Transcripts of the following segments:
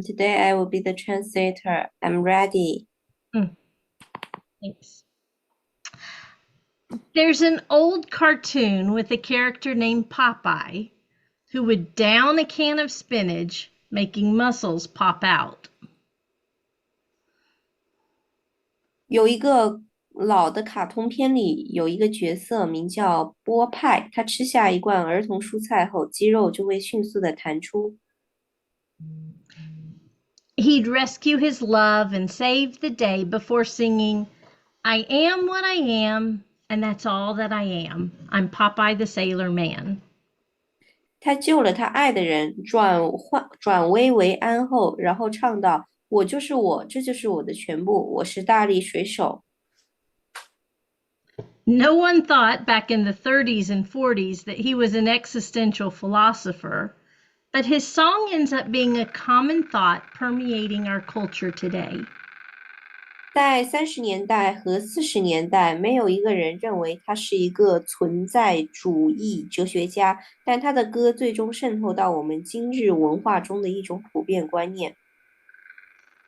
Today I will be the translator. I'm ready. Thanks. There's an old cartoon with a character named Popeye who would down a can of spinach, making mussels pop out. 有一个老的卡通片里有一个角色名叫波派，他吃下一罐儿童蔬菜后，肌肉就会迅速的弹出。He'd rescue his love and save the day before singing, I am what I am, and that's all that I am. I'm Popeye the Sailor Man. 他救了他爱的人，转危为安后，然后唱道：“我就是我，这就是我的全部，我是大力水手。” No one thought back in the 30s and 40s that he was an existential philosopher, but his song ends up being a common thought permeating our culture today. 在30年代和40年代，没有一个人认为他是一个存在主义哲学家，但他的歌最终渗透到我们今日文化中的一种普遍观念。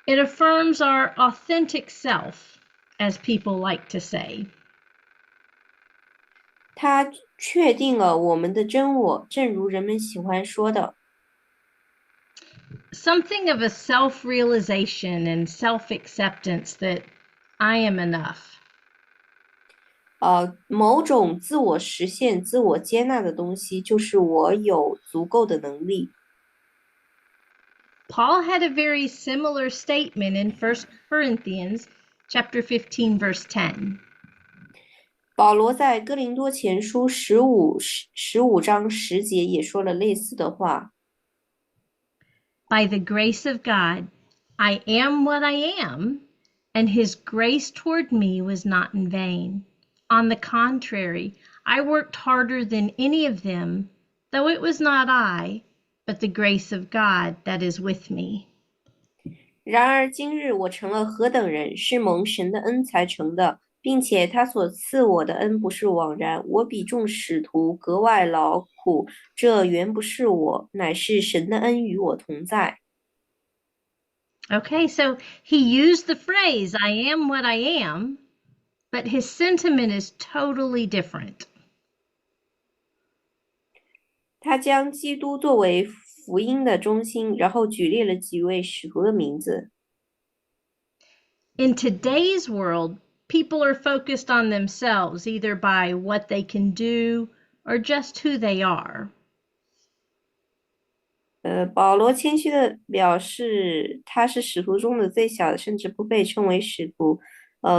It affirms our authentic self, as people like to say. 它确定了我们的真我，正如人们喜欢说的。Something of a self-realization and self-acceptance that I am enough. 某种自我实现、自我接纳的东西，就是我有足够的能力。Paul had a very similar statement in 1 Corinthians chapter 15, verse 10. 保罗在哥林多前书15章10节也说了类似的话。By the grace of God, I am what I am, and his grace toward me was not in vain. On the contrary, I worked harder than any of them, though it was not I, but the grace of God that is with me. 然而今日我成了何等人，是蒙神的恩才成的，并且他所赐我的恩不是枉然。我比众使徒格外劳苦，这原不是我，乃是神的恩与我同在。Okay, so he used the phrase, I am what I am, but his sentiment is totally different. 他将基督作为福音的中心，然后举例了几位使徒的名字。In today's world, people are focused on themselves either by what they can do or just who they are. 保罗谦虚的表示，他是使徒中的最小的，甚至不被称为使徒。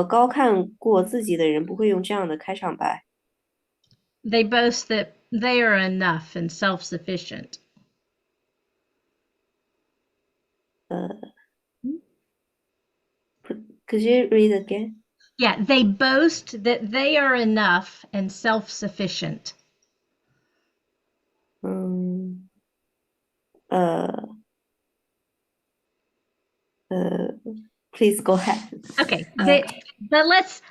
高看过自己的人不会用这样的开场白。They boast that they are enough and self-sufficient. Could you read again? Yeah, they boast that they are enough and self-sufficient. Please go ahead. Okay, but let's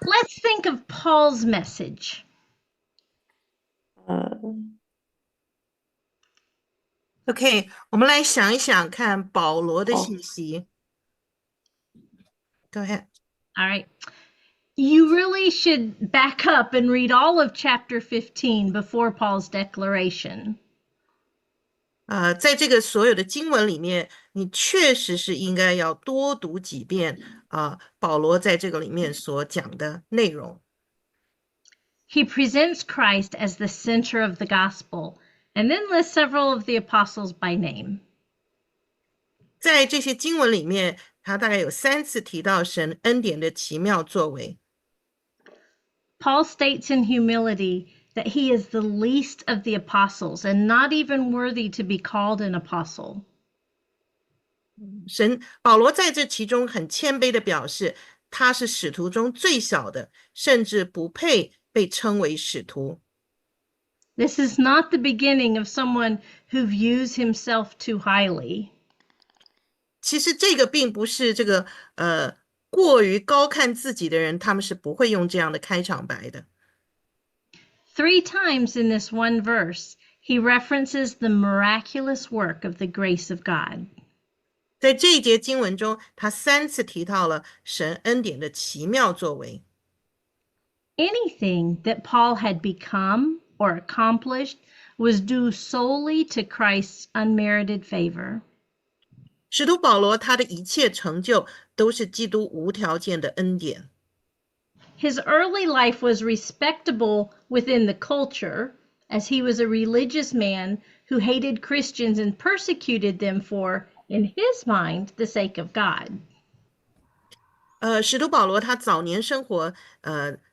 think of Paul's message. OK， 我们来想一想看保罗的信息。Go ahead. All right. You really should back up and read all of chapter 15 before Paul's declaration. 在这个所有的经文里面，你确实是应该要多读几遍保罗在这个里面所讲的内容。He presents Christ as the center of the gospel, and then lists several of the apostles by name. 在这些经文里面，他大概有3次提到神恩典的奇妙作为。Paul states in humility that he is the least of the apostles and not even worthy to be called an apostle. 保罗在这其中很谦卑的表示，他是使徒中最小的，甚至不配被称为使徒。This is not the beginning of someone who views himself too highly. 其实这个并不是这个过于高看自己的人，他们是不会用这样的开场白的。3 times in this one verse, he references the miraculous work of the grace of God. 在这一节经文中，他3次提到了神恩典的奇妙作为。Anything that Paul had become or accomplished was due solely to Christ's unmerited favor. 使徒保罗他的一切成就都是基督无条件的恩典。His early life was respectable within the culture, as he was a religious man who hated Christians and persecuted them for, in his mind, the sake of God. 使徒保罗他早年生活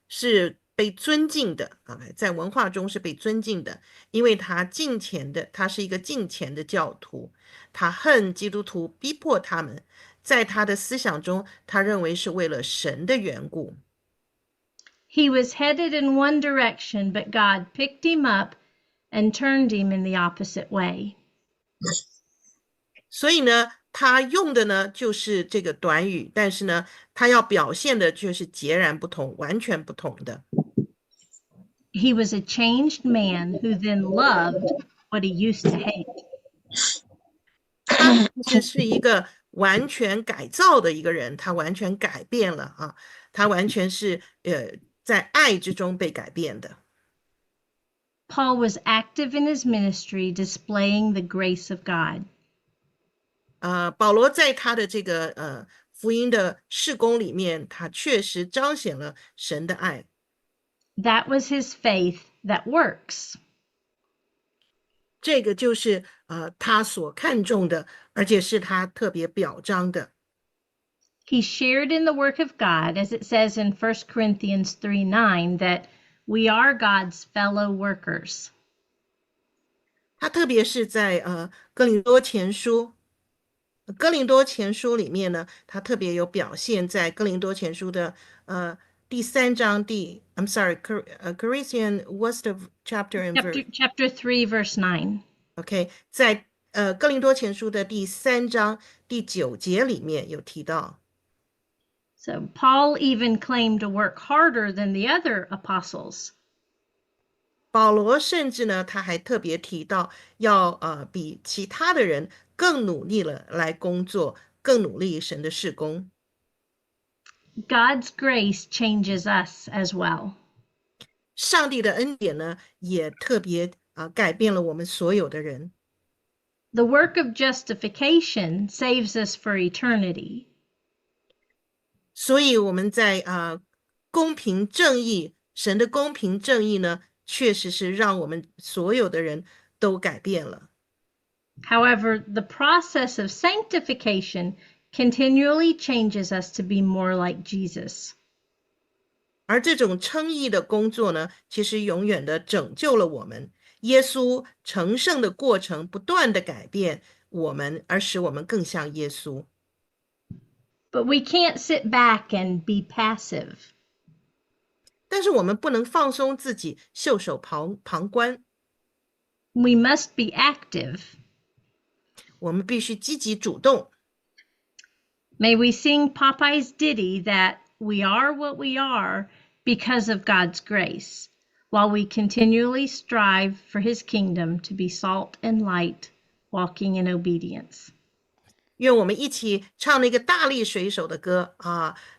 是被尊敬的在文化中是被尊敬的，因为他是一个敬虔的教徒，他恨基督徒逼迫他们，在他的思想中，他认为是为了神的缘故。He was headed in one direction, but God picked him up and turned him in the opposite way. 所以呢，他用的呢就是这个短语，但是呢，他要表现的就是截然不同，完全不同的。He was a changed man who then loved what he used to hate. 他其实是一个完全改造的一个人，他完全改变了啊，他完全是在爱之中被改变的。Paul was active in his ministry, displaying the grace of God. 保罗在他的这个福音的事工里面，他确实彰显了神的爱。That was his faith that works. 这个就是他所看重的，而且是他特别表彰的。He shared in the work of God, as it says in 1 Corinthians 3:9, that we are God's fellow workers. 他特别是在哥林多前书里面呢，他特别有表现，在哥林多前书的第3章Corinthians, what's the chapter and verse? Chapter 3, verse 9. OK, 在哥林多前书的第3章第9节里面有提到。So Paul even claimed to work harder than the other apostles. 保罗甚至呢，他还特别提到要比其他的人更努力了来工作，更努力神的事工。God's grace changes us as well. 上帝的恩典呢，也特别改变了我们所有的人。The work of justification saves us for eternity. 所以我们在公平正义，神的公平正义呢，确实是让我们所有的人都改变了。However, the process of sanctification continually changes us to be more like Jesus. 而这种称义的工作呢，其实永远的拯救了我们。耶稣成圣的过程不断的改变我们，而使我们更像耶稣。But we can't sit back and be passive. 但是我们不能放松自己，袖手旁观。We must be active. 我们必须积极主动。May we sing Popeye's ditty that we are what we are because of God's grace, while we continually strive for his kingdom to be salt and light, walking in obedience. 愿我们一起唱那个大力水手的歌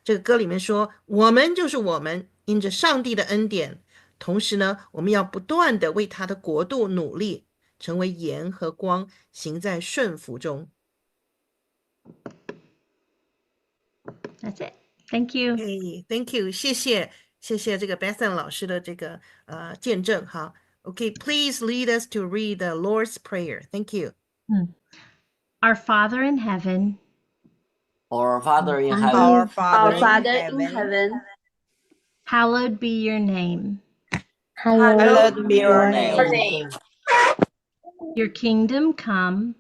这个歌里面说，我们就是我们，因着上帝的恩典，同时呢，我们要不断的为他的国度努力，成为盐和光，行在顺服中。That's it. Thank you. Okay, thank you. 谢谢这个 Bethan 老师的这个见证哈。Okay, please lead us to read the Lord's Prayer. Thank you. Our Father in heaven. Our Father in heaven. Our Father in heaven. Hallowed be your name. Hallowed be your name. Your kingdom come.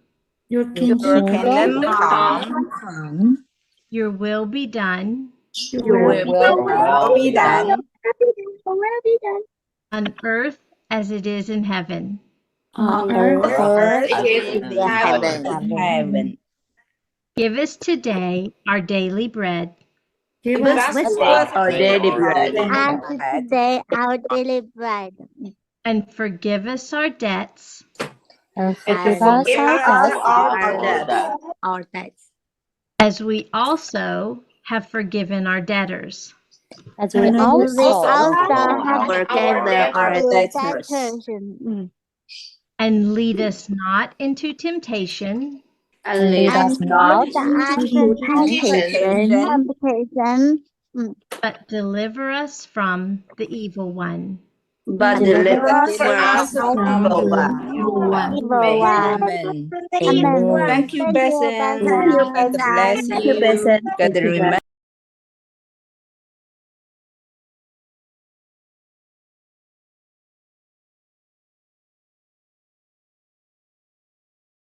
Your kingdom come. Your will be done. Your will be done. On earth as it is in heaven. On earth as it is in heaven. Give us today our daily bread. Give us our daily bread. And today our daily bread. And forgive us our debts. And Forgive forgive us us our debts. our debts. as we also have forgiven our debtors. As we We also also have have forgiven our debtors. And lead us not into temptation, And Lead lead us us not not into temptation, but deliver us from the evil one. but deliver deliver us us from from evil the one. evil one. evil one. Amen. Amen. Amen. Thank you, Besson. God bless God you. remember